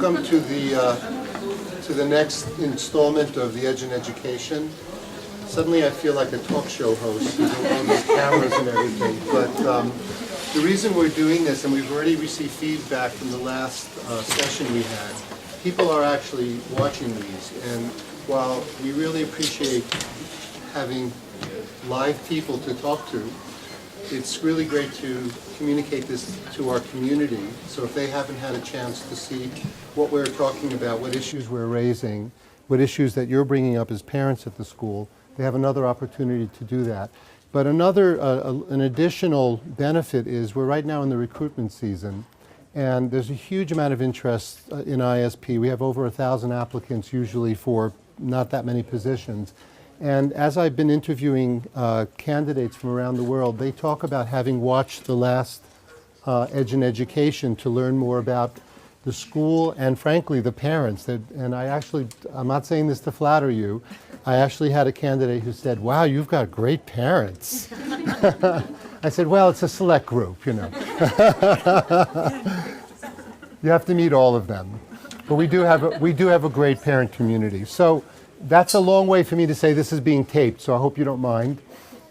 Welcome to the next installment of the Edge in Education. Suddenly I feel like a talk show host with all these cameras and everything. But the reason we're doing this, and we've already received feedback from the last session we had, people are actually watching these. And while we really appreciate having live people to talk to, it's really great to communicate this to our community. So if they haven't had a chance to see what we're talking about, what issues we're raising, what issues that you're bringing up as parents at the school, they have another opportunity to do that. But an additional benefit is we're right now in the recruitment season, and there's a huge amount of interest in ISP. We have over 1,000 applicants usually for not that many positions. And as I've been interviewing candidates from around the world, they talk about having watched the last Edge in Education to learn more about the school and, frankly, the parents. And I'm not saying this to flatter you, I actually had a candidate who said, "Wow, you've got great parents." I said, "Well, it's a select group, you know." You have to meet all of them. But we do have a great parent community. So that's a long way for me to say this is being taped, so I hope you don't mind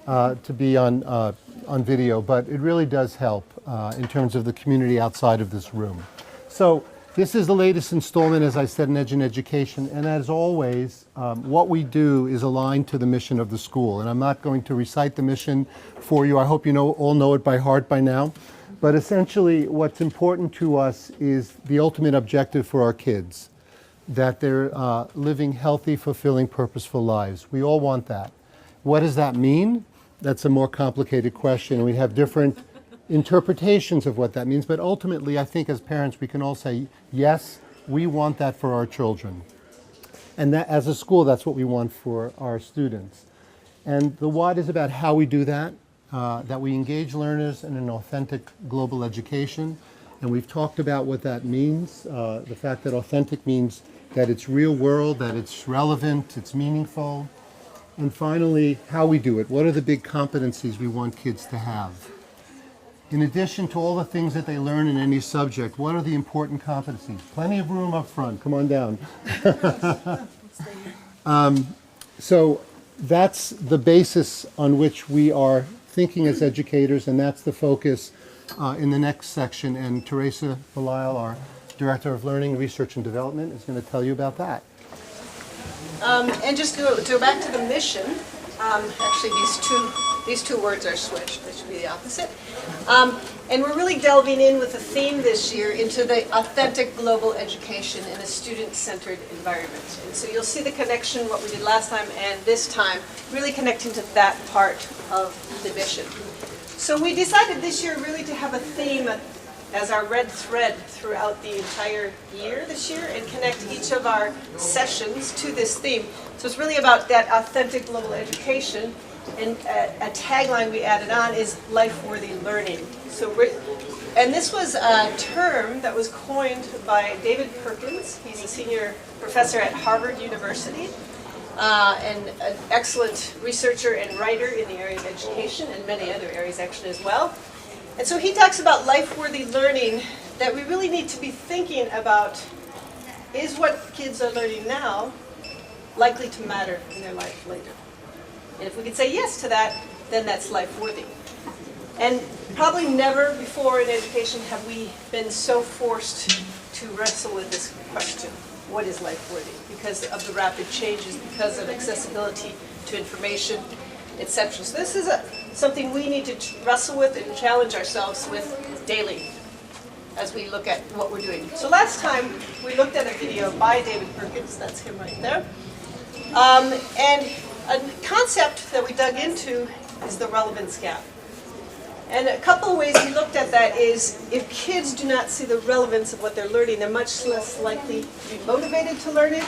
to be on video, but it really does help in terms of the community outside of this room. So this is the latest installment, as I said, in Edge in Education, and as always, what we do is aligned to the mission of the school, and I'm not going to recite the mission for you. I hope you all know it by heart by now, but essentially what's important to us is the ultimate objective for our kids, that they're living healthy, fulfilling, purposeful lives. We all want that. What does that mean? That's a more complicated question. We have different interpretations of what that means, but ultimately I think as parents we can all say, yes, we want that for our children. And that, as a school, that's what we want for our students. And the what is about how we do that, that we engage learners in an authentic global education. And we've talked about what that means, the fact that authentic means that it's real world, that it's relevant, it's meaningful. And finally, how we do it. What are the big competencies we want kids to have? In addition to all the things that they learn in any subject, what are the important competencies? Plenty of room up front. Come on down. So that's the basis on which we are thinking as educators, and that's the focus in the next section. And Teresa Belisle, our Director of Learning, Research and Development, is going to tell you about that. And just to go back to the mission, actually these two words are switched. They should be the opposite. And we're really delving in with a theme this year into the authentic global education in a student-centered environment. And so you'll see the connection, what we did last time and this time, really connecting to that part of the mission. So we decided this year really to have a theme as our red thread throughout the entire year this year and connect each of our sessions to this theme. So it's really about that authentic global education, and a tagline we added on is life-worthy learning. And this was a term that was coined by David Perkins. He's a senior professor at Harvard University and an excellent researcher and writer in the area of education and many other areas actually as well. And so he talks about life-worthy learning, that we really need to be thinking about, is what kids are learning now likely to matter in their life later? And if we can say yes to that, then that's life-worthy. And probably never before in education have we been so forced to wrestle with this question, what is life-worthy? Because of the rapid changes, because of accessibility to information, etc. So this is something we need to wrestle with and challenge ourselves with daily as we look at what we're doing. So last time we looked at a video by David Perkins, that's him right there, and a concept that we dug into is the relevance gap. And a couple of ways he looked at that is, if kids do not see the relevance of what they're learning, they're much less likely to be motivated to learn it.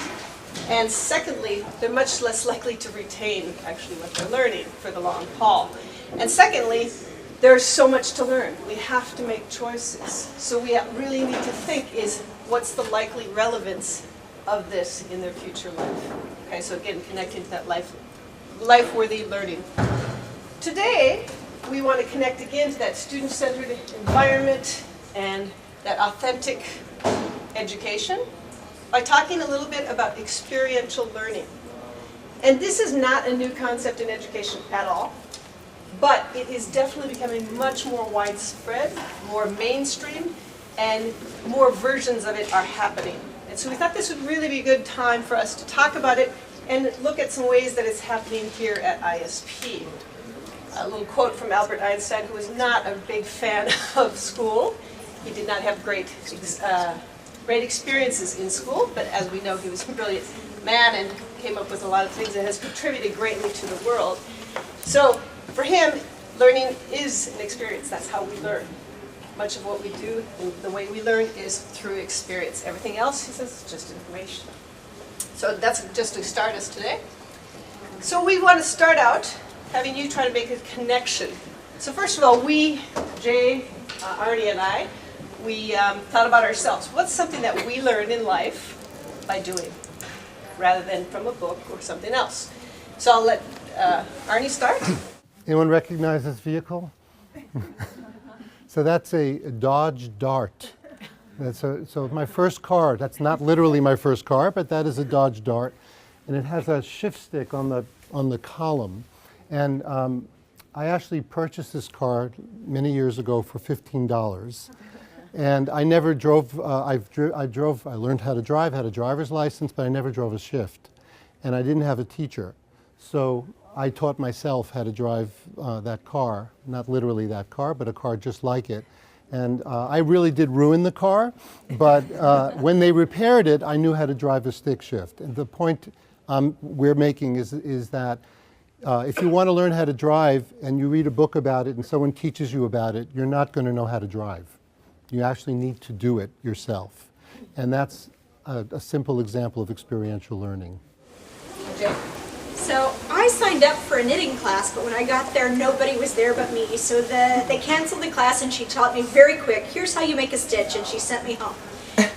And secondly, they're much less likely to retain actually what they're learning for the long haul. And secondly, there's so much to learn. We have to make choices. So we really need to think is, what's the likely relevance of this in their future life? Okay, so again, connecting to that life-worthy learning. Today, we want to connect again to that student-centered environment and that authentic education by talking a little bit about experiential learning. And this is not a new concept in education at all, but it is definitely becoming much more widespread, more mainstream, and more versions of it are happening. And so we thought this would really be a good time for us to talk about it and look at some ways that it's happening here at ISP. A little quote from Albert Einstein, who was not a big fan of school. He did not have great experiences in school, but as we know, he was a brilliant man and came up with a lot of things that has contributed greatly to the world. So for him, learning is an experience. That's how we learn. Much of what we do, the way we learn, is through experience. Everything else, he says, is just information. So that's just to start us today. So we want to start out having you try to make a connection. So first of all, we, Jay, Arnie, and I, we thought about ourselves. What's something that we learn in life by doing, rather than from a book or something else? So I'll let Arnie start. Anyone recognize this vehicle? So that's a Dodge Dart. So my first car, that's not literally my first car, but that is a Dodge Dart. And it has a shift stick on the column. And I actually purchased this car many years ago for $15. And I never drove, I learned how to drive, had a driver's license, but I never drove a shift. And I didn't have a teacher. So I taught myself how to drive that car, not literally that car, but a car just like it. And I really did ruin the car, but when they repaired it, I knew how to drive a stick shift. And the point we're making is that if you want to learn how to drive and you read a book about it and someone teaches you about it, you're not going to know how to drive. You actually need to do it yourself. And that's a simple example of experiential learning. Jay? So I signed up for a knitting class, but when I got there, nobody was there but me. So they canceled the class and she taught me very quick, here's how you make a stitch, and she sent me home.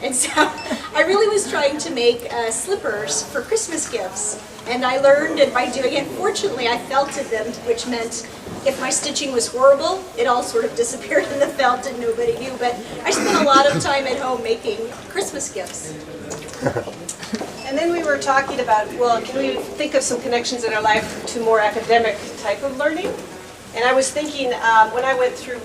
And so I really was trying to make slippers for Christmas gifts. And I learned, and by doing it, fortunately I felted them, which meant if my stitching was horrible, it all sort of disappeared in the felt and nobody knew. But I spent a lot of time at home making Christmas gifts. And then we were talking about, well, can we think of some connections in our life to more academic type of learning? And I was thinking, when I went through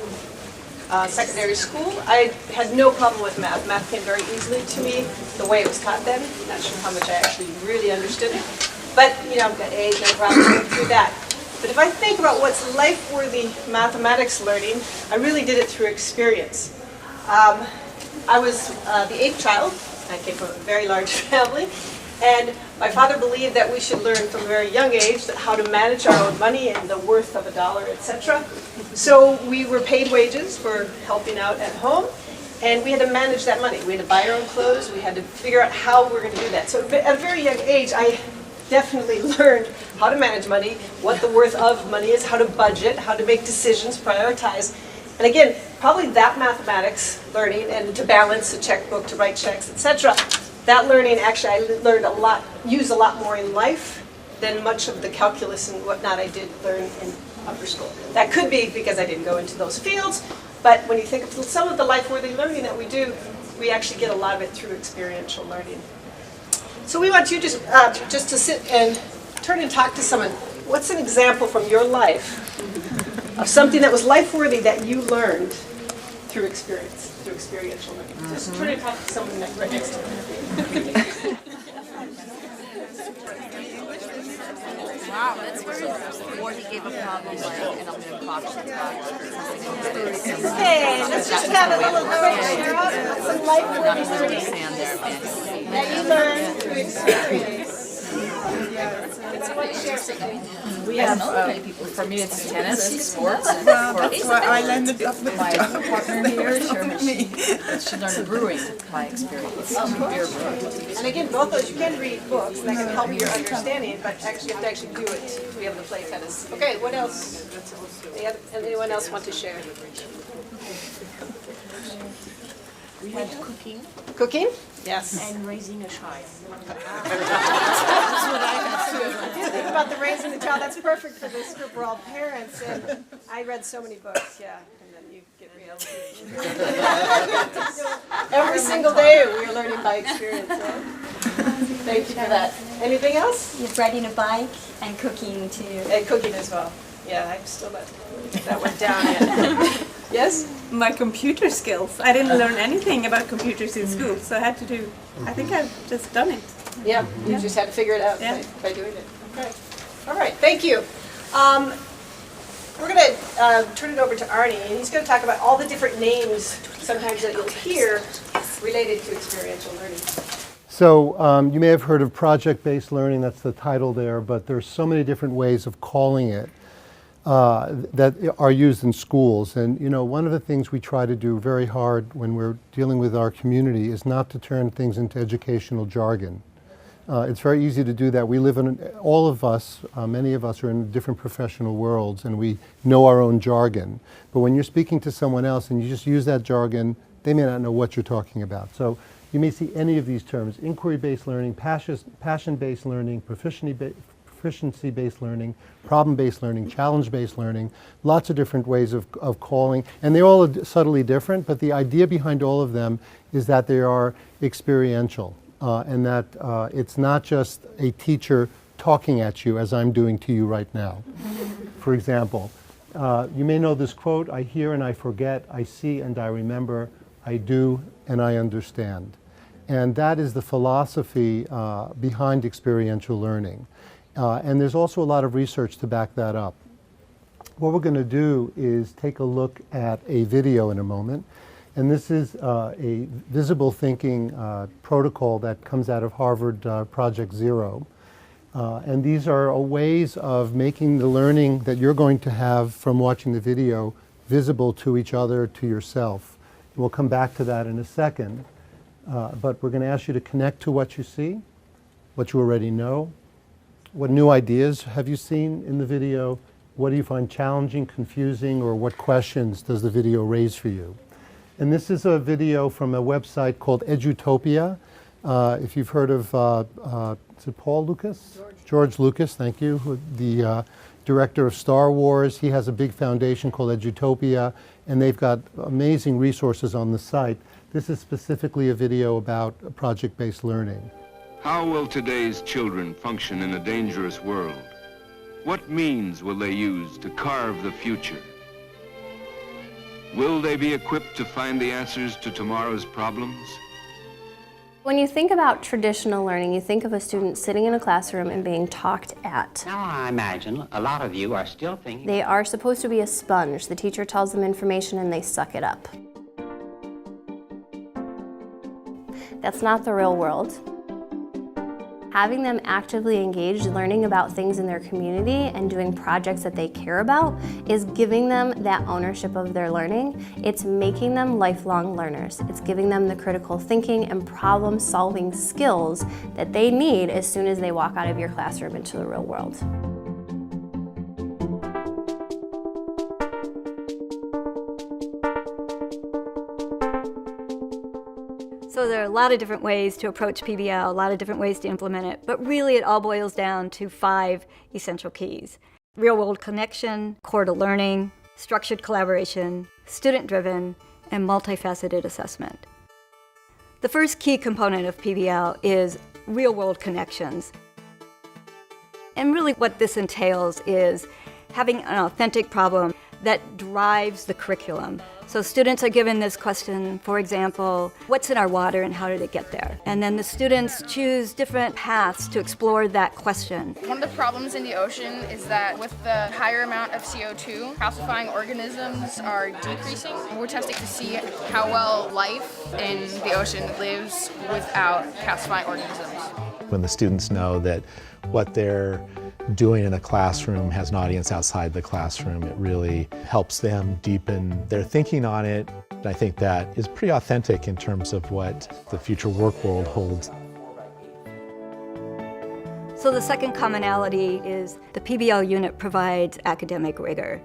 secondary school, I had no problem with math. Math came very easily to me, the way it was taught then. Not sure how much I actually really understood it. But, you know, I've got A's, no problem going through that. But if I think about what's life-worthy mathematics learning, I really did it through experience. I was the 8th child. I came from a very large family. And my father believed that we should learn from a very young age how to manage our own money and the worth of a dollar, etc. So we were paid wages for helping out at home, and we had to manage that money. We had to buy our own clothes. We had to figure out how we were going to do that. So at a very young age, I definitely learned how to manage money, what the worth of money is, how to budget, how to make decisions, prioritize. And again, probably that mathematics learning and to balance a checkbook, to write checks, etc. That learning, actually, I learned a lot, used a lot more in life than much of the calculus and whatnot I did learn in upper school. That could be because I didn't go into those fields, but when you think of some of the life-worthy learning that we do, we actually get a lot of it through experiential learning. So we want you just to sit and turn and talk to someone. What's an example from your life of something that was life-worthy that you learned through experience, through experiential learning? Just turn and talk to someone right next to you. Wow, that's weird. Or he gave a problem like an aluminum box. Okay, let's just have a little quick share out some life-worthy learning that you learned through experience. We have for me it's tennis, sports. That's why I landed up with My partner here, she learned brewing by experience. Beer brewing. And again, both those, you can read books, and that can help your understanding, but actually you have to actually do it to be able to play tennis. Okay, what else? Anyone else want to share? We had cooking Cooking? Yes. and raising a child. Think about the raising the child. That's perfect for this group. We're all parents, and I read so many books. Yeah, and then you get reality. Every single day we are learning by experience. Right? Thank you for that. Anything else? You're riding a bike and cooking too. And cooking as well. Yeah, I'm still not that went down yet. Yes? My computer skills. I didn't learn anything about computers in school, so I had to do, I think I've just done it. Yeah, you just had to figure it out Yeah. by doing it. Okay. All right, thank you. We're going to turn it over to Arnie, and he's going to talk about all the different names sometimes that you'll hear related to experiential learning. So you may have heard of project-based learning, that's the title there, but there's so many different ways of calling it that are used in schools. And you know, one of the things we try to do very hard when we're dealing with our community is not to turn things into educational jargon. It's very easy to do that. We live in, all of us, many of us are in different professional worlds and we know our own jargon. But when you're speaking to someone else and you just use that jargon, they may not know what you're talking about. So you may see any of these terms: inquiry-based learning, passion-based learning, proficiency-based learning, problem-based learning, challenge-based learning, lots of different ways of calling. And they're all subtly different, but the idea behind all of them is that they are experiential. And that it's not just a teacher talking at you as I'm doing to you right now. For example, you may know this quote: I hear and I forget, I see and I remember, I do and I understand. And that is the philosophy behind experiential learning. And there's also a lot of research to back that up. What we're going to do is take a look at a video in a moment. And this is a visible thinking protocol that comes out of Harvard Project Zero. And these are ways of making the learning that you're going to have from watching the video visible to each other, to yourself. We'll come back to that in a second. But we're going to ask you to connect to what you see, what you already know. What new ideas have you seen in the video? What do you find challenging, confusing, or what questions does the video raise for you? And this is a video from a website called Edutopia. If you've heard of, is it Paul Lucas? George Lucas, thank you, the director of Star Wars. He has a big foundation called Edutopia, and they've got amazing resources on the site. This is specifically a video about project-based learning. How will today's children function in a dangerous world? What means will they use to carve the future? Will they be equipped to find the answers to tomorrow's problems? When you think about traditional learning, you think of a student sitting in a classroom and being talked at. Now I imagine a lot of you are still thinking... They are supposed to be a sponge. The teacher tells them information and they suck it up. That's not the real world. Having them actively engaged, learning about things in their community and doing projects that they care about is giving them that ownership of their learning. It's making them lifelong learners. It's giving them the critical thinking and problem-solving skills that they need as soon as they walk out of your classroom into the real world. So there are a lot of different ways to approach PBL, a lot of different ways to implement it, but really it all boils down to 5 essential keys: real-world connection, core to learning, structured collaboration, student-driven, and multifaceted assessment. The first key component of PBL is real-world connections. And really what this entails is having an authentic problem that drives the curriculum. So students are given this question, for example, what's in our water and how did it get there? And then the students choose different paths to explore that question. One of the problems in the ocean is that with the higher amount of CO2, calcifying organisms are decreasing. We're testing to see how well life in the ocean lives without calcifying organisms. When the students know that what they're doing in a classroom has an audience outside the classroom, it really helps them deepen their thinking on it. I think that is pretty authentic in terms of what the future work world holds. So the second commonality is the PBL unit provides academic rigor.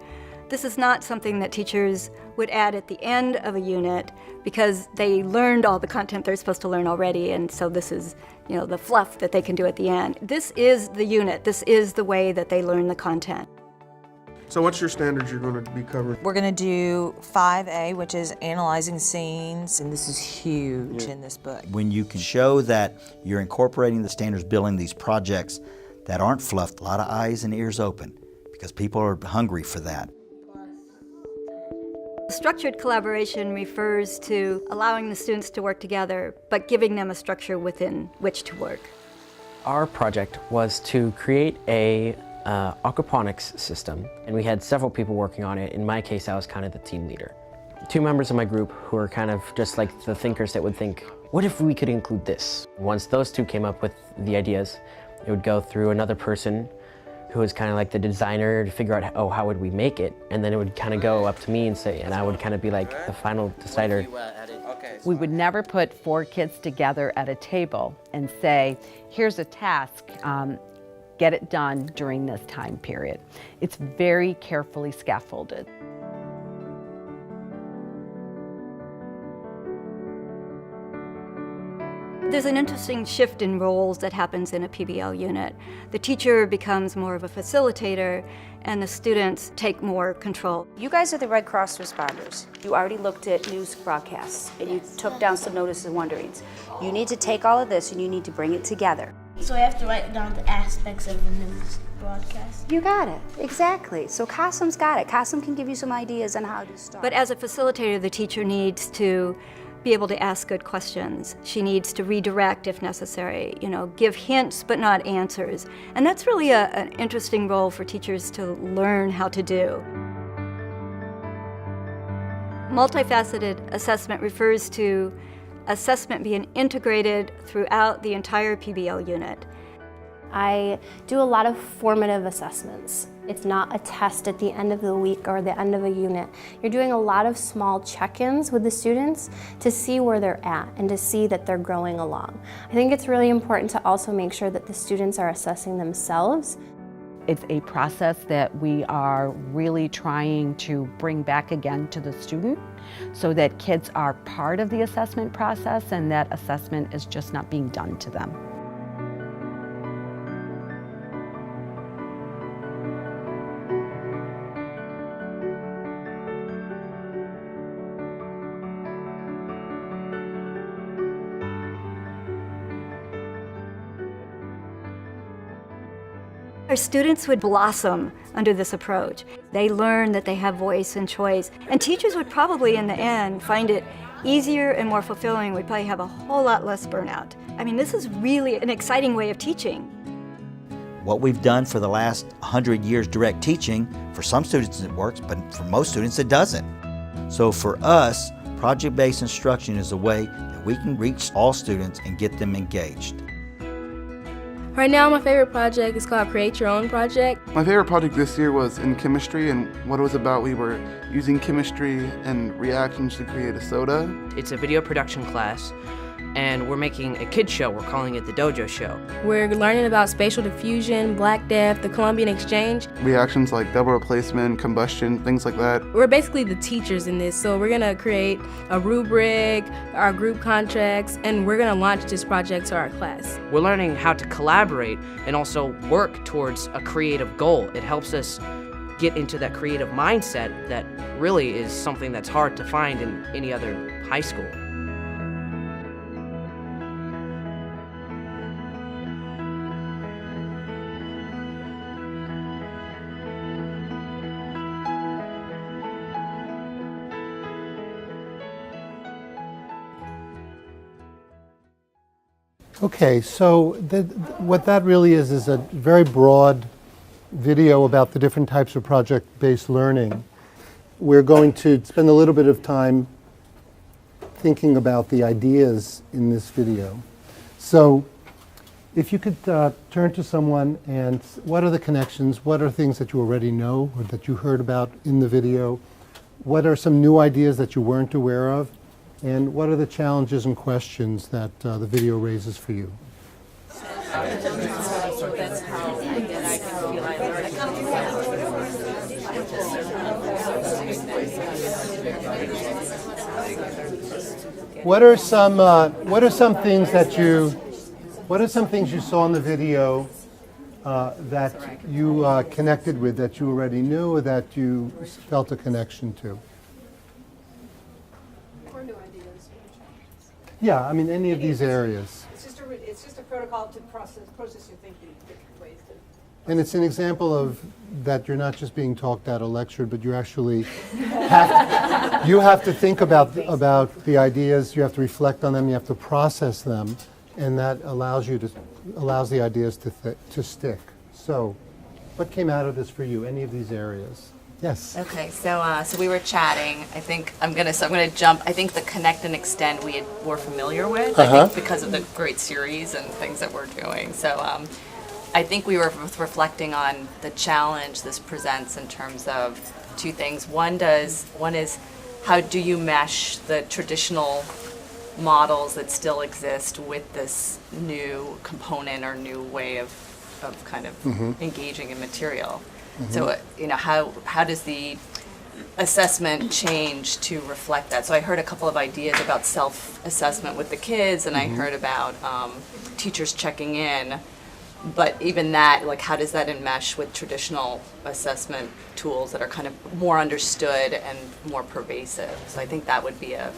This is not something that teachers would add at the end of a unit because they learned all the content they're supposed to learn already, and so this is, you know, the fluff that they can do at the end. This is the unit. This is the way that they learn the content. So what's your standards you're going to be covering? We're going to do 5A, which is analyzing scenes, and this is huge in this book. When you can show that you're incorporating the standards, building these projects that aren't fluffed, a lot of eyes and ears open, because people are hungry for that. Structured collaboration refers to allowing the students to work together, but giving them a structure within which to work. Our project was to create a aquaponics system, and we had several people working on it. In my case, I was kind of the team leader. 2 members of my group who are kind of just like the thinkers that would think, what if we could include this? Once those 2 came up with the ideas, it would go through another person who was kind of like the designer to figure out, oh, how would we make it? And then it would kind of go up to me and say, and I would kind of be like the final decider. We would never put 4 kids together at a table and say, here's a task, get it done during this time period. It's very carefully scaffolded. There's an interesting shift in roles that happens in a PBL unit. The teacher becomes more of a facilitator, and the students take more control. You guys are the Red Cross responders. You already looked at news broadcasts, and you took down some notices and wonderings. You need to take all of this, and you need to bring it together. So I have to write down the aspects of a news broadcast? You got it, exactly. So Qasim's got it. Qasim can give you some ideas on how to start. But as a facilitator, the teacher needs to be able to ask good questions. She needs to redirect if necessary, you know, give hints but not answers. And that's really an interesting role for teachers to learn how to do. Multifaceted assessment refers to assessment being integrated throughout the entire PBL unit. I do a lot of formative assessments. It's not a test at the end of the week or the end of a unit. You're doing a lot of small check-ins with the students to see where they're at and to see that they're growing along. I think it's really important to also make sure that the students are assessing themselves. It's a process that we are really trying to bring back again to the student so that kids are part of the assessment process and that assessment is just not being done to them. Our students would blossom under this approach. They learn that they have voice and choice, and teachers would probably, in the end, find it easier and more fulfilling. We'd probably have a whole lot less burnout. I mean, this is really an exciting way of teaching. What we've done for the last 100 years direct teaching, for some students it works, but for most students it doesn't. So for us, project-based instruction is a way that we can reach all students and get them engaged. Right now, my favorite project is called Create Your Own Project. My favorite project this year was in chemistry, and what it was about, we were using chemistry and reactions to create a soda. It's a video production class, and we're making a kids show. We're calling it the Dojo Show. We're learning about spatial diffusion, Black Death, the Columbian Exchange. Reactions like double replacement, combustion, things like that. We're basically the teachers in this, so we're gonna create a rubric, our group contracts, and we're gonna launch this project to our class. We're learning how to collaborate and also work towards a creative goal. It helps us get into that creative mindset that really is something that's hard to find in any other high school. Okay, so what that really is a very broad video about the different types of project-based learning. We're going to spend a little bit of time thinking about the ideas in this video. So if you could turn to someone and what are the connections, what are things that you already know or that you heard about in the video? What are some new ideas that you weren't aware of? And what are the challenges and questions that the video raises for you? What are some things that you saw in the video that you connected with, that you already knew, or that you felt a connection to? Or new ideas. Yeah, I mean, any of these areas. It's just a protocol to process your thinking in different ways. And it's an example of that you're not just being talked at or lectured, but you actually you have to think about the ideas, you have to reflect on them, you have to process them, and that allows the ideas to stick. So, what came out of this for you? Any of these areas? Yes. Okay, so we were chatting. I think I'm gonna jump. I think the connect and extend we're familiar with. I think because of the great series and things that we're doing. So I think we were reflecting on the challenge this presents in terms of two things. One is how do you mesh the traditional models that still exist with this new component or new way of kind of engaging in material. So how does the assessment change to reflect that? So I heard a couple of ideas about self-assessment with the kids, and I heard about teachers checking in. But even that, like, how does that enmesh with traditional assessment tools that are kind of more understood and more pervasive? So I think that would be a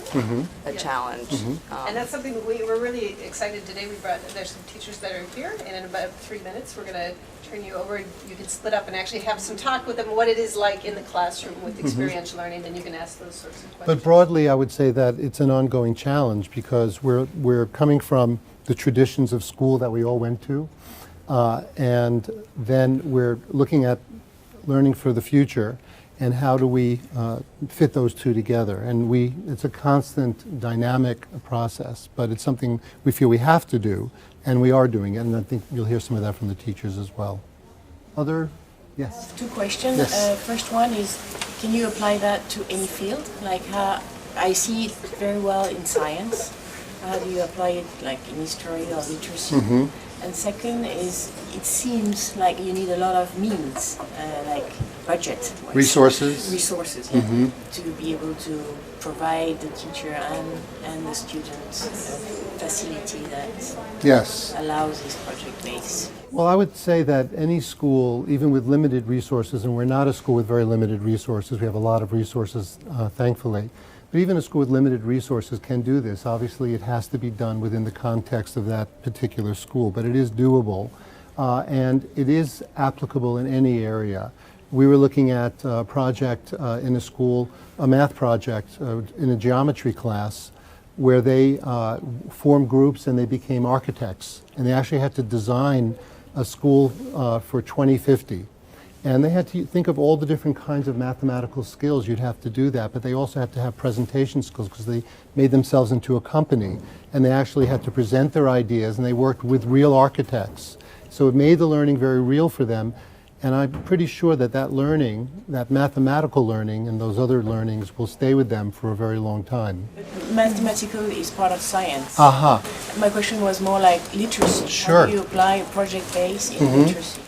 challenge. And that's something that we're really excited today. There's some teachers that are here, and in about 3 minutes, we're going to turn you over. You can split up and actually have some talk with them, what it is like in the classroom with experiential learning, then you can ask those sorts of questions. But broadly, I would say that it's an ongoing challenge because we're coming from the traditions of school that we all went to. And then we're looking at learning for the future and how do we fit those two together. And it's a constant dynamic process, but it's something we feel we have to do, and we are doing it, and I think you'll hear some of that from the teachers as well. Yes? Two questions. Yes. First one is, can you apply that to any field? Like how I see it very well in science. How do you apply it like in history or literacy? And second is, it seems like you need a lot of means, like budget. Resources, yeah, to be able to provide the teacher and the students a facility that allows this project base. Well, I would say that any school, even with limited resources, and we're not a school with very limited resources, we have a lot of resources, thankfully, but even a school with limited resources can do this. Obviously, it has to be done within the context of that particular school, but it is doable, and it is applicable in any area. We were looking at a project in a school, a math project in a geometry class, where they formed groups and they became architects, and they actually had to design a school for 2050. And they had to think of all the different kinds of mathematical skills you'd have to do that, but they also had to have presentation skills because they made themselves into a company, and they actually had to present their ideas, and they worked with real architects. So it made the learning very real for them, and I'm pretty sure that learning, that mathematical learning and those other learnings will stay with them for a very long time. Mathematical is part of science. My question was more like literacy. Sure. How do you apply project-based in literacy?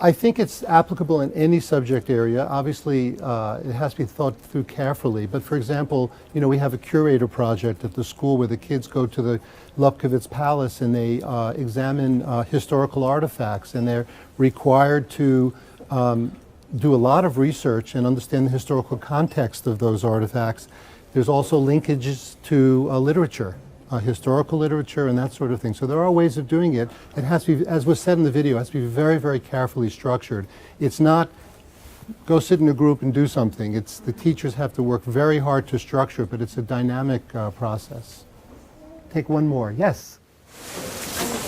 I think it's applicable in any subject area. Obviously, it has to be thought through carefully. But for example, we have a curator project at the school where the kids go to the Lubkowitz Palace and they examine historical artifacts, and they're required to do a lot of research and understand the historical context of those artifacts. There's also linkages to literature. Historical literature and that sort of thing. So there are ways of doing it. It has to be, as was said in the video, it has to be very, very carefully structured. It's not go sit in a group and do something. It's the teachers have to work very hard to structure it, but it's a dynamic process. Take one more. Yes?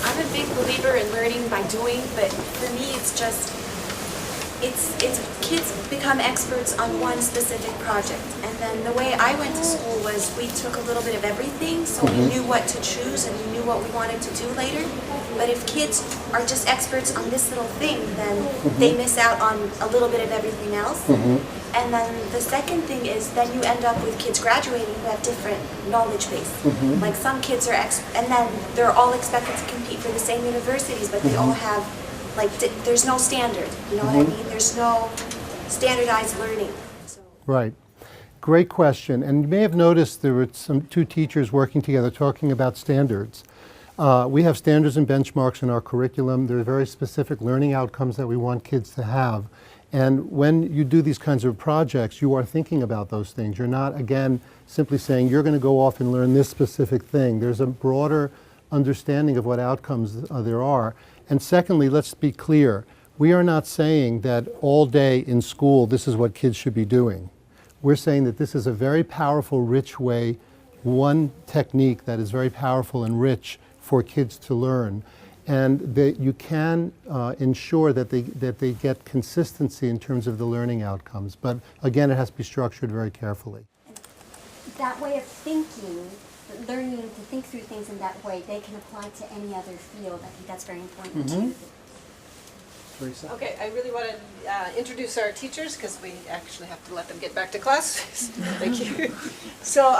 I'm a big believer in learning by doing, but for me it's just, it's kids become experts on one specific project. And then the way I went to school was we took a little bit of everything, so we knew what to choose and we knew what we wanted to do later. But if kids are just experts on this little thing, then they miss out on a little bit of everything else. And then the second thing is then you end up with kids graduating who have different knowledge base. Like some kids are and then they're all expected to compete for the same universities, but they all have, like, there's no standard, you know what I mean? There's no standardized learning. Right. Great question. And you may have noticed there were two teachers working together talking about standards. We have standards and benchmarks in our curriculum. There are very specific learning outcomes that we want kids to have. And when you do these kinds of projects, you are thinking about those things. You're not, again, simply saying you're going to go off and learn this specific thing. There's a broader understanding of what outcomes there are. And secondly, let's be clear. We are not saying that all day in school this is what kids should be doing. We're saying that this is a very powerful, rich way, one technique that is very powerful and rich for kids to learn. And that you can ensure that they get consistency in terms of the learning outcomes. But again, it has to be structured very carefully. That way of thinking, learning to think through things in that way, they can apply to any other field. I think that's very important too. Teresa? Okay, I really want to introduce our teachers because we actually have to let them get back to class. Thank you. So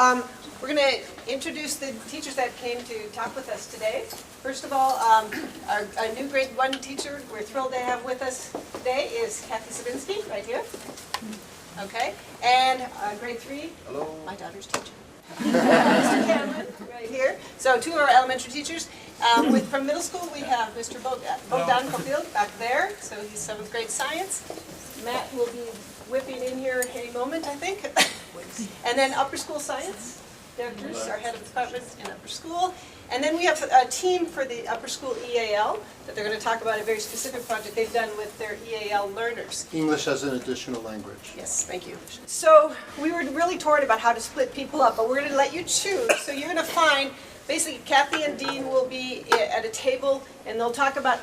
we're going to introduce the teachers that came to talk with us today. First of all, our new grade 1 teacher we're thrilled to have with us today is Kathy Sabinsky, right here. Okay, and grade 3, hello, my daughter's teacher. Mr. Cameron, right here. So 2 of our elementary teachers. From middle school, we have Mr. Bogdan Kofield back there. So he's 7th grade science. Matt will be whipping in here any moment, I think. And then upper school science. Derek Bruce, our head of department in upper school. And then we have a team for the upper school EAL that they're going to talk about a very specific project they've done with their EAL learners. English as an additional language. Yes, thank you. So we were really torn about how to split people up, but we're going to let you choose. So you're going to find, basically, Kathy and Dean will be at a table, and they'll talk about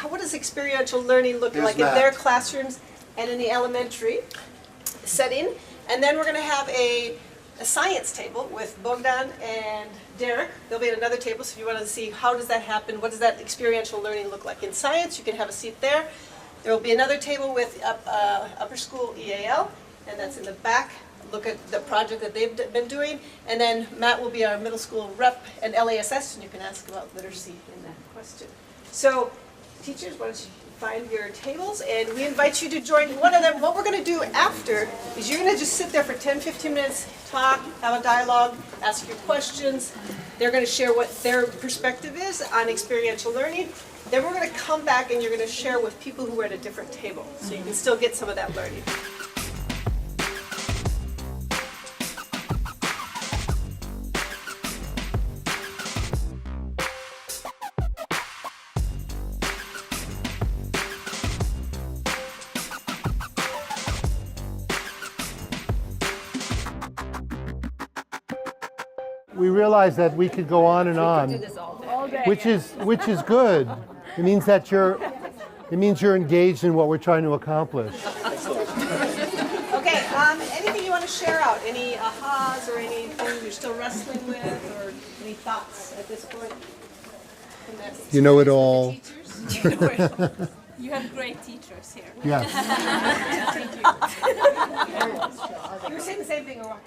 what does experiential learning look like in their classrooms and in the elementary setting. And then we're going to have a science table with Bogdan and Derek. They'll be at another table, so if you want to see how does that happen, what does that experiential learning look like in science, you can have a seat there. There will be another table with upper school EAL, and that's in the back. Look at the project that they've been doing. And then Matt will be our middle school rep and LASS, and you can ask about literacy in that question. So teachers, why don't you find your tables, and we invite you to join one of them. What we're going to do after is you're going to just sit there for 10-15 minutes, talk, have a dialogue, ask your questions. They're going to share what their perspective is on experiential learning. Then we're going to come back and you're going to share with people who are at a different table, so you can still get some of that learning. We realize that we could go on and on, which is good. It means that you're engaged in what we're trying to accomplish. Okay, anything you want to share out? Any ahas or anything you're still wrestling with, or any thoughts at this point? You know it all. You have great teachers here. Yes. Thank you. You were saying the same thing, or what?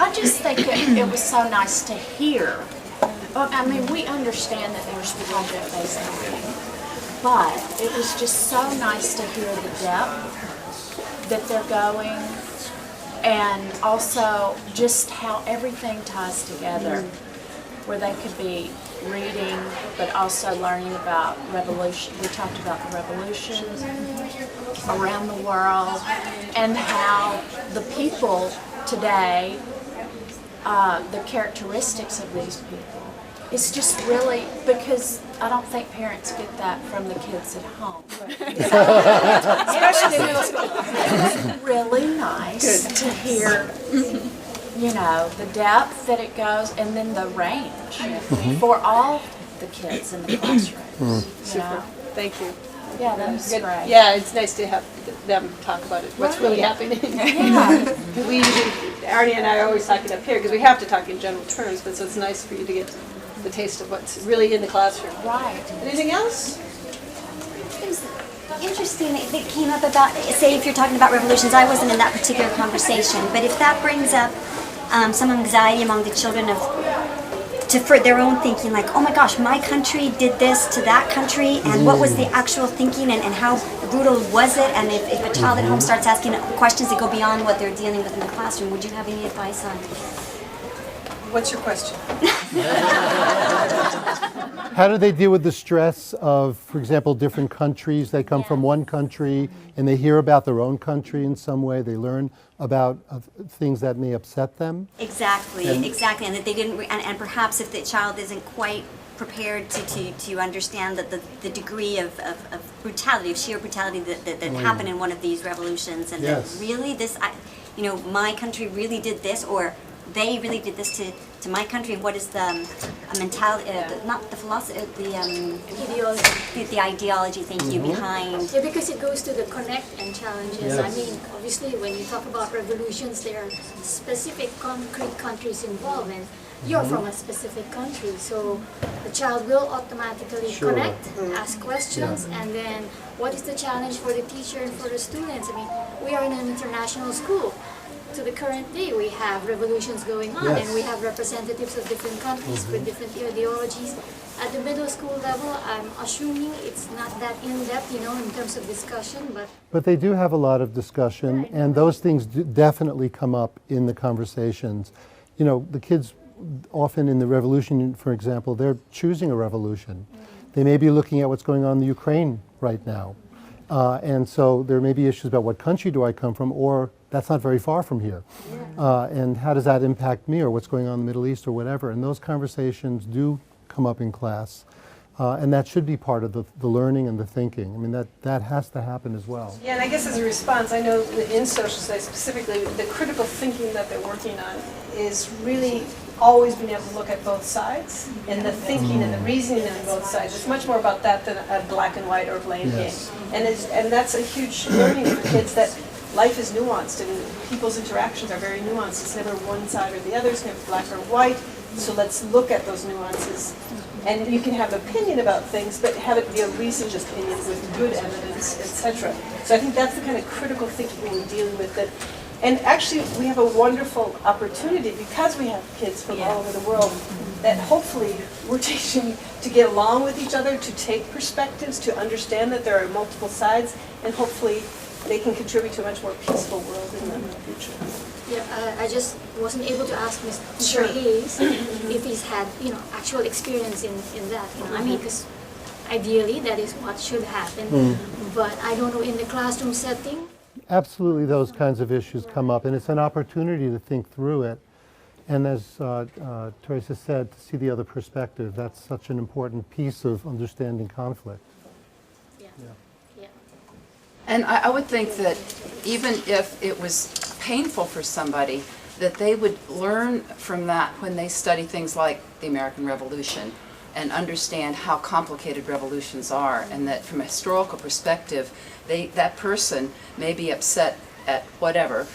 I just think it was so nice to hear. I mean, we understand that there's project-based learning, but it was just so nice to hear the depth that they're going, and also just how everything ties together, where they could be reading, but also learning about revolution. We talked about the revolutions around the world and how the people today, the characteristics of these people. It's just really, because I don't think parents get that from the kids at home. Especially in middle school. It was really nice to hear, you know, the depth that it goes, and then the range for all the kids in the classrooms. Super. Thank you. Yeah, that was great. Yeah, it's nice to have them talk about it, what's really happening. Yeah. We usually, Arnie and I are always talking up here, because we have to talk in general terms, but so it's nice for you to get the taste of what's really in the classroom. Right. Anything else? It was interesting that it came up about, say if you're talking about revolutions, I wasn't in that particular conversation, but if that brings up some anxiety among the children of for their own thinking, like, oh my gosh, my country did this to that country, and what was the actual thinking, and how brutal was it? And if a child at home starts asking questions that go beyond what they're dealing with in the classroom, would you have any advice on? What's your question? How do they deal with the stress of, for example, different countries? They come from one country and they hear about their own country in some way. They learn about things that may upset them. Exactly, exactly, and that they didn't, and perhaps if the child isn't quite prepared to understand that the degree of brutality, of sheer brutality that happened in one of these revolutions, and that really this, my country really did this, or they really did this to my country. What is the mentality, not the philosophy, the ideology, thank you, behind. Yeah, because it goes to the connect and challenges. I mean, obviously when you talk about revolutions, there are specific concrete countries involved, and you're from a specific country, so the child will automatically connect, ask questions, and then what is the challenge for the teacher and for the students? I mean, we are in an international school. To the current day, we have revolutions going on, and we have representatives of different countries with different ideologies. At the middle school level, I'm assuming it's not that in-depth, in terms of discussion, But they do have a lot of discussion, and those things definitely come up in the conversations. The kids often in the revolution, for example, they're choosing a revolution. They may be looking at what's going on in the Ukraine right now. And so there may be issues about what country do I come from, or that's not very far from here. And how does that impact me, or what's going on in the Middle East, or whatever. And those conversations do come up in class. And that should be part of the learning and the thinking. I mean, that has to happen as well. Yeah, and I guess as a response, I know in social studies specifically, the critical thinking that they're working on is really always being able to look at both sides, and the thinking and the reasoning on both sides. It's much more about that than a black and white or blame game. And that's a huge learning for kids, that life is nuanced and people's interactions are very nuanced. It's never one side or the other, it's never black or white. So let's look at those nuances. And you can have an opinion about things, but have it be a reasoned opinion with good evidence, etc. So I think that's the kind of critical thinking we're dealing with. That, and actually, we have a wonderful opportunity, because we have kids from all over the world, that hopefully we're teaching to get along with each other, to take perspectives, to understand that there are multiple sides, and hopefully they can contribute to a much more peaceful world in the future. Yeah, I just wasn't able to ask Mr. Hayes if he's had, actual experience in that. I mean, because ideally that is what should happen. But I don't know, in the classroom setting. Absolutely, those kinds of issues come up, and it's an opportunity to think through it. And as Teresa said, to see the other perspective, that's such an important piece of understanding conflict. And I would think that even if it was painful for somebody, that they would learn from that when they study things like the American Revolution and understand how complicated revolutions are, and that from a historical perspective, that person may be upset at whatever,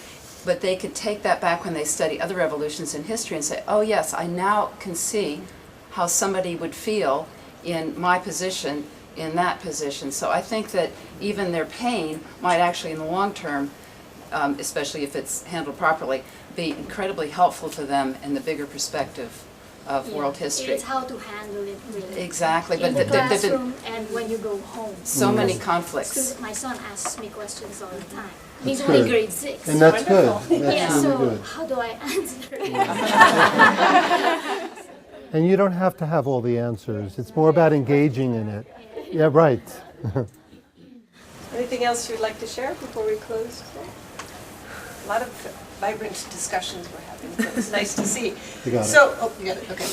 but they could take that back when they study other revolutions in history and say, oh yes, I now can see how somebody would feel in my position, in that position. So I think that even their pain might actually in the long term, especially if it's handled properly, be incredibly helpful to them in the bigger perspective of world history. It's how to handle it, really. Exactly. In the classroom and when you go home. So many conflicts. My son asks me questions all the time. That's He's good. only grade 6. And that's good. That's yeah, really so good. how do I answer? And you don't have to have all the answers. It's more about engaging in it. Yeah, right. Anything else you'd like to share before we close today? A lot of vibrant discussions we're having, so it's nice to see. You got it. So, oh, you got it, okay.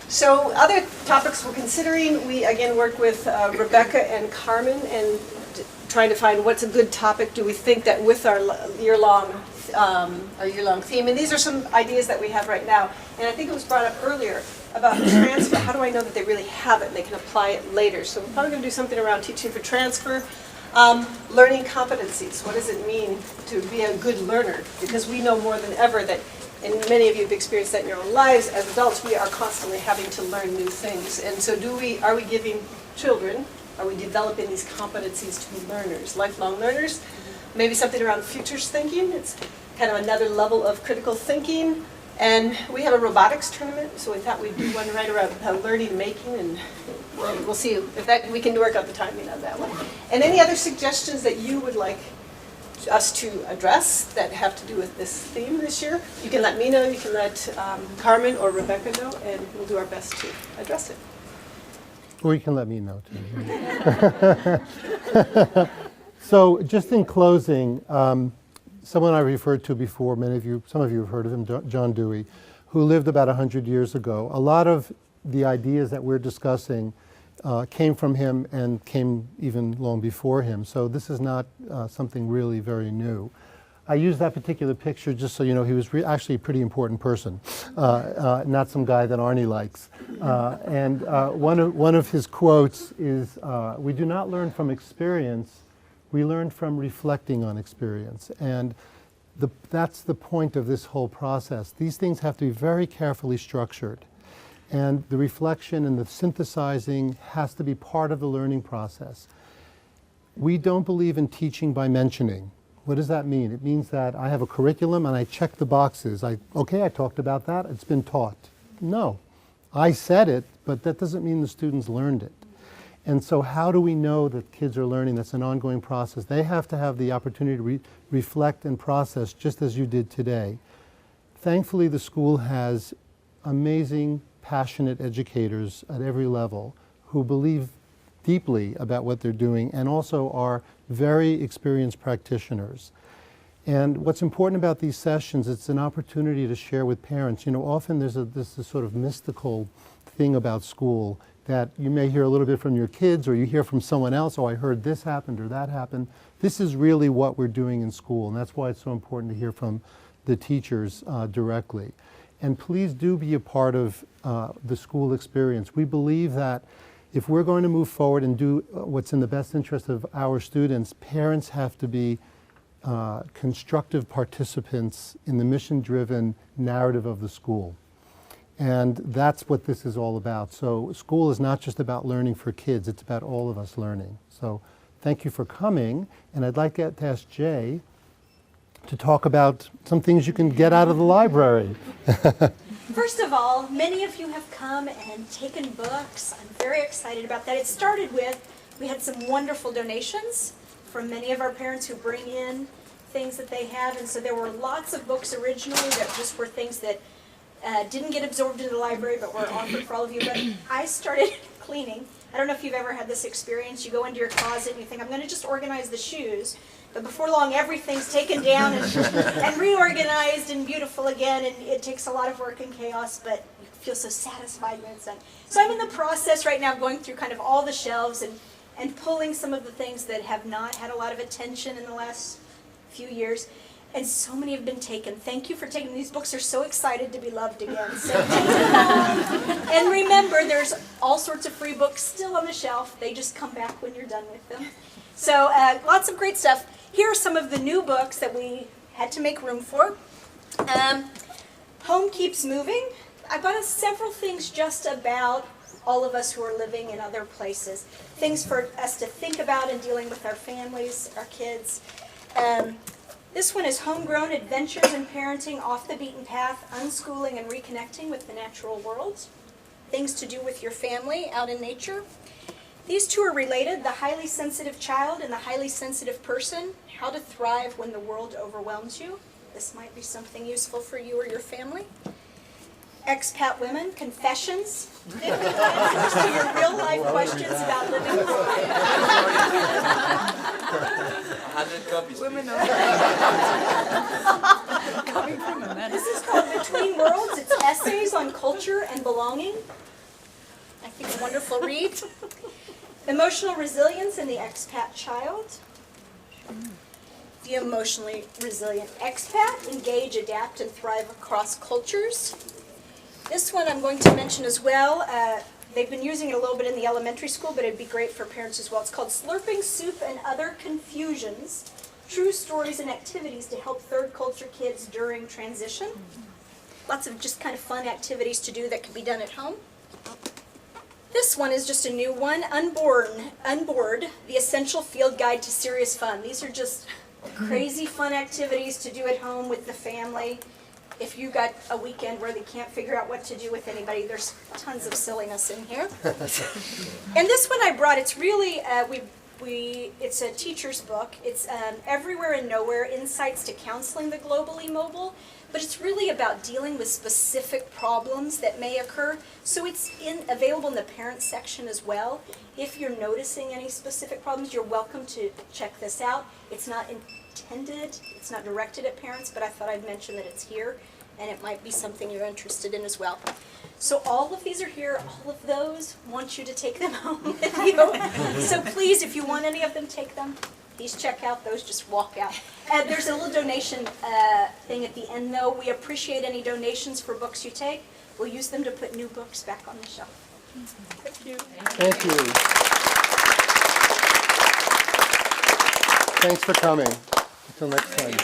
So other topics we're considering, we again work with Rebecca and Carmen and trying to find what's a good topic. Do we think that with our year-long theme, and these are some ideas that we have right now, and I think it was brought up earlier about transfer. How do I know that they really have it and they can apply it later? So we're probably going to do something around teaching for transfer. Learning competencies. What does it mean to be a good learner? Because we know more than ever that, and many of you have experienced that in your own lives, as adults we are constantly having to learn new things. And so are we giving children, are we developing these competencies to be learners, lifelong learners? Maybe something around futures thinking. It's kind of another level of critical thinking. And we have a robotics tournament, so we thought we'd do one right around learning making, and we'll see if that we can work out the timing of that one. And any other suggestions that you would like us to address that have to do with this theme this year, you can let me know, you can let Carmen or Rebecca know, and we'll do our best to address it. Or you can let me know too. So just in closing, someone I referred to before, some of you have heard of him, John Dewey, who lived about 100 years ago. A lot of the ideas that we're discussing came from him and came even long before him. So this is not something really very new. I use that particular picture just so you know he was actually a pretty important person, not some guy that Arnie likes. And one of his quotes is, "We do not learn from experience, we learn from reflecting on experience." And that's the point of this whole process. These things have to be very carefully structured. And the reflection and the synthesizing has to be part of the learning process. We don't believe in teaching by mentioning. What does that mean? It means that I have a curriculum and I check the boxes. Okay, I talked about that, it's been taught. No, I said it, but that doesn't mean the students learned it. And so how do we know that kids are learning? That's an ongoing process. They have to have the opportunity to reflect and process just as you did today. Thankfully, the school has amazing, passionate educators at every level who believe deeply about what they're doing and also are very experienced practitioners. And what's important about these sessions, it's an opportunity to share with parents. You know, often there's this sort of mystical thing about school that you may hear a little bit from your kids or you hear from someone else, oh, I heard this happened or that happened. This is really what we're doing in school, and that's why it's so important to hear from the teachers directly. And please do be a part of the school experience. We believe that if we're going to move forward and do what's in the best interest of our students, parents have to be constructive participants in the mission-driven narrative of the school. And that's what this is all about. So school is not just about learning for kids, it's about all of us learning. So thank you for coming, and I'd like to ask Jay to talk about some things you can get out of the library. First of all, many of you have come and taken books. I'm very excited about that. It started with, we had some wonderful donations from many of our parents who bring in things that they have, and so there were lots of books originally that just were things that didn't get absorbed into the library but were offered for all of you. But I started cleaning. I don't know if you've ever had this experience. You go into your closet and you think, I'm going to just organize the shoes. But before long, everything's taken down and reorganized and beautiful again, and it takes a lot of work and chaos, but you feel so satisfied when it's done. So I'm in the process right now of going through kind of all the shelves and pulling some of the things that have not had a lot of attention in the last few years. And so many have been taken. Thank you for taking these books. Are so excited to be loved again. So take them home. And remember, there's all sorts of free books still on the shelf. They just come back when you're done with them. So lots of great stuff. Here are some of the new books that we had to make room for. Home Keeps Moving. I bought us several things just about all of us who are living in other places. Things for us to think about in dealing with our families, our kids. This one is Homegrown Adventures in Parenting, Off the Beaten Path, Unschooling and Reconnecting with the Natural World. Things to do with your family out in nature. These two are related, The Highly Sensitive Child and The Highly Sensitive Person, How to Thrive When the World Overwhelms You. This might be something useful for you or your family. Expat Women, Confessions, 50 answers to your real-life questions about living abroad. 100 copies. Women coming from a man. This is called Between Worlds. It's essays on culture and belonging. I think a wonderful read. Emotional Resilience in the Expat Child. The Emotionally Resilient Expat, Engage, Adapt, and Thrive Across Cultures. This one I'm going to mention as well. They've been using it a little bit in the elementary school, but it'd be great for parents as well. It's called Slurping Soup and Other Confusions, True Stories and Activities to Help Third Culture Kids During Transition. Lots of just kind of fun activities to do that can be done at home. This one is just a new one, Unboard, the Essential Field Guide to Serious Fun. These are just crazy fun activities to do at home with the family. if you got a weekend where they can't figure out what to do with anybody, there's tons of silliness in here. And this one I brought, it's really, it's a teacher's book. It's Everywhere and Nowhere, Insights to Counseling the Globally Mobile. But it's really about dealing with specific problems that may occur. So it's available in the parent section as well. If you're noticing any specific problems, you're welcome to check this out. It's not intended, it's not directed at parents, but I thought I'd mention that it's here, and it might be something you're interested in as well. So all of these are here, all of those, want you to take them home with you. So please, if you want any of them, take them. These check out, those just walk out. There's a little donation thing at the end though. We appreciate any donations for books you take. We'll use them to put new books back on the shelf. Thank you. Thank you. Thanks for coming. Until next time.